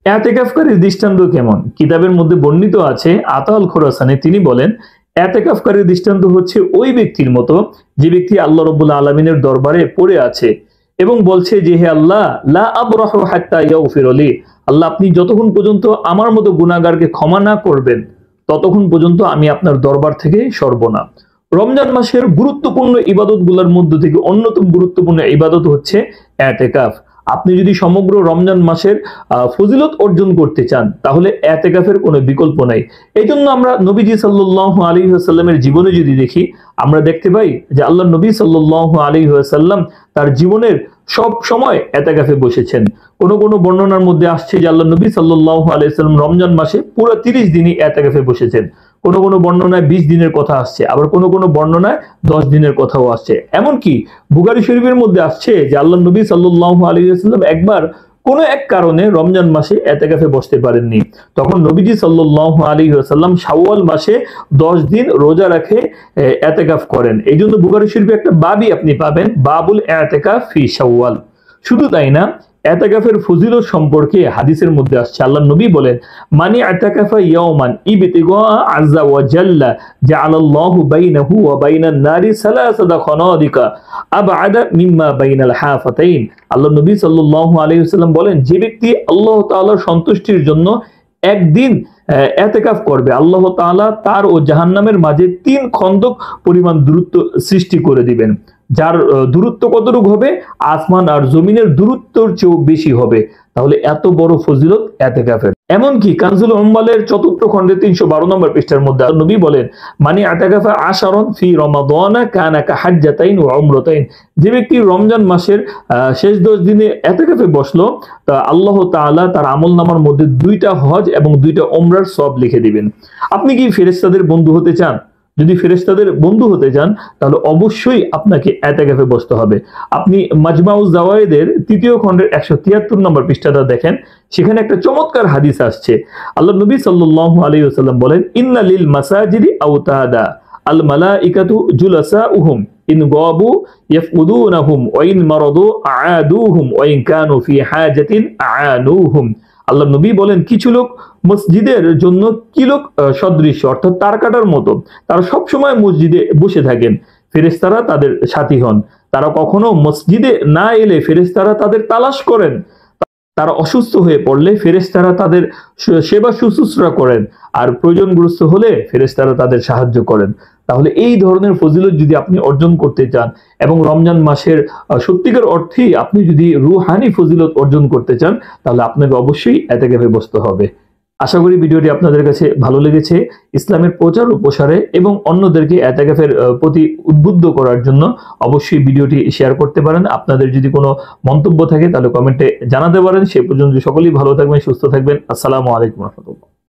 এতেকাফকারীর দৃষ্টান্ত কেমন? কিতাবের মধ্যে বর্ণিত আছে, আতা আল খোরাসানি তিনি বলেন, এতেকাফকারীর দৃষ্টান্ত হচ্ছে ওই ব্যক্তির মতো যে ব্যক্তি আল্লাহ রাব্বুল আলামিনের দরবারে পড়ে আছে এবং বলছে যে, হে আল্লাহ, লা আবরাহু হাত্তা ইয়াগফির লি, আল্লাহ আপনি যতক্ষণ পর্যন্ত আমার মতো গুনাহগারকে ক্ষমা না করবেন ততক্ষণ পর্যন্ত আমি আপনার দরবার থেকে সরব না। রমজান মাসের গুরুত্বপূর্ণ ইবাদতগুলোর মধ্যে থেকে অন্যতম গুরুত্বপূর্ণ ইবাদত হচ্ছে এতেকাফ। আপনি যদি সমগ্র রমজান মাসের ফজিলত অর্জন করতে চান তাহলে এতেকাফের কোনো বিকল্প নাই। এই জন্য আমরা নবীজি সাল্লাল্লাহু আলাইহি ওয়াসাল্লামের জীবনে যদি দেখি, আমরা দেখতে পাই যে আল্লাহ নবী সাল্লাল্লাহু আলাইহি ওয়াসাল্লাম তার জীবনের সব সময় এতেকাফে বসেছেন। কোনো বর্ণনার মধ্যে আসছে যে আল্লাহ নবী সাল্লাল্লাহু আলাইহি ওয়াসাল্লাম রমজান মাসে পুরো 30 দিনই এতেকাফে বসেছেন। কোনো বর্ণনায় 20 দিনের কথা আসছে, আবার কোনো বর্ণনায় 10 দিনের কথাও আসছে। এমনকি বুখারী শরীফের মধ্যে আসছে যে আল্লাহ নবী সাল্লাল্লাহু আলাইহি ওয়াসাল্লাম একবার কোনো এক কারণে রমজান মাসে এতেকাফে বসতে পারেননি। তখন নবীজি সাল্লাল্লাহু আলাইহি ওয়াসাল্লাম শাওয়াল মাসে 10 দিন রোজা রেখে এতেকাফ করেন। এই জন্য বুখারী শরীফে একটা বাবই আপনি পাবেন, বাবুল এতেকাফ ফি শাওয়াল। শুধু তাই না, এতেকাফের ফজিলত সম্পর্কে হাদিসের মধ্যে আসছে, আল্লাহ নবী বলেন, মানি আতাকাফা ইয়াওমান ইবতিগা আযজা ওয়া জাল্লা জাআলাল্লাহু বাইনাহু ওয়া বাইনান নারি সালাসাতা খানাদিকা আবআদা মিম্মা বাইনাল হাফাতাইন। আল্লাহ নবী সাল্লাল্লাহু আলাইহি ওয়াসাল্লাম বলেন, যে ব্যক্তি আল্লাহ তাআলার সন্তুষ্টির জন্য একদিন এতেকাফ করবে, আল্লাহ তাআলা তার ও জাহান্নামের মাঝে 3 খন্দক পরিমাণ দূরত্ব সৃষ্টি করে দিবেন, যার দূরত্ব কতটুকু হবে? আসমান আর জমিনের দূরত্বর চেয়েও বেশি হবে। তাহলে এত বড় ফজিলত এতেকাফের। এমনকি কানজুল উম্মালের 4th খণ্ডে 312 নম্বর পৃষ্ঠার মধ্যে নবী বলেন, মানি আতাকাফা আশারান ফি রমাদান কানা কাহাজ্জাতাইন ওয়া উমরাতাইন। যে ব্যক্তি রমজান মাসের শেষ 10 দিনে এতেকাফে বসলো, তা আল্লাহ তাআলা তার আমলনামার মধ্যে 2টা হজ এবং 2টা উমরার সওয়াব লিখে দিবেন। আপনি কি ফেরেশতাদের বন্ধু হতে চান? যদি ফেরেশতাদের বন্ধু হতে চান তাহলে অবশ্যই আপনাকে এতেকাফে বসতে হবে। আপনি মাজমাউজ জাওয়ায়েদের 3য় খণ্ডের 173 নম্বর পৃষ্ঠাটা দেখেন, সেখানে একটা চমৎকার হাদিস আসছে। আল্লাহ নবী সাল্লাল্লাহু আলাইহি ওয়াসাল্লাম বলেন, ইন্না লিল মাসাজিদি আওতাদা আল মালাইকাতু জুলাসাউহুম ইন গাবু ইয়াফুদুনহুম ওয়া ইন মারাদু আআদুহুম ওয়া ইন কানু ফি হাজাতিন আআনুহুম। আল্লাহ নবী বলেন, কিছু লোক মসজিদের জন্য কিলোক সদৃশ্য, অর্থাৎ তার কাটার মতো, তারা সব সময় মসজিদে বসে থাকেন, ফেরেশতারা তাদের সাথী হন। তারা কখনো মসজিদে না এলে ফেরেশতারা তাদের তালাশ করেন। তারা অসুস্থ হয়ে পড়লে ফেরেশতারা তাদের সেবা শুশ্রূষা করেন, আর প্রয়োজনগ্রস্ত হলে ফেরেশতারা তাদের সাহায্য করেন। তাহলে এই ধরনের ফজিলত যদি আপনি অর্জন করতে চান এবং রমজান মাসের সত্যিকার অর্থেই আপনি যদি রুহানি ফজিলত অর্জন করতে চান, তাহলে আপনাকে অবশ্যই এতেকাফে বসতে হবে। আশা করি ভিডিওটি আপনাদের কাছে ভালো লেগেছে। ইসলামের প্রচার ও প্রসারে এবং অন্যদেরকে এতেকাফের প্রতি উদ্বুদ্ধ করার জন্য অবশ্যই ভিডিওটি শেয়ার করতে পারেন। আপনাদের যদি কোনো মন্তব্য থাকে তাহলে কমেন্টে জানাতে পারেন। সে পর্যন্ত সকলেই ভালো থাকবেন, সুস্থ থাকবেন। আসসালামু আলাইকুম ওয়া রাহমাতুল্লাহ।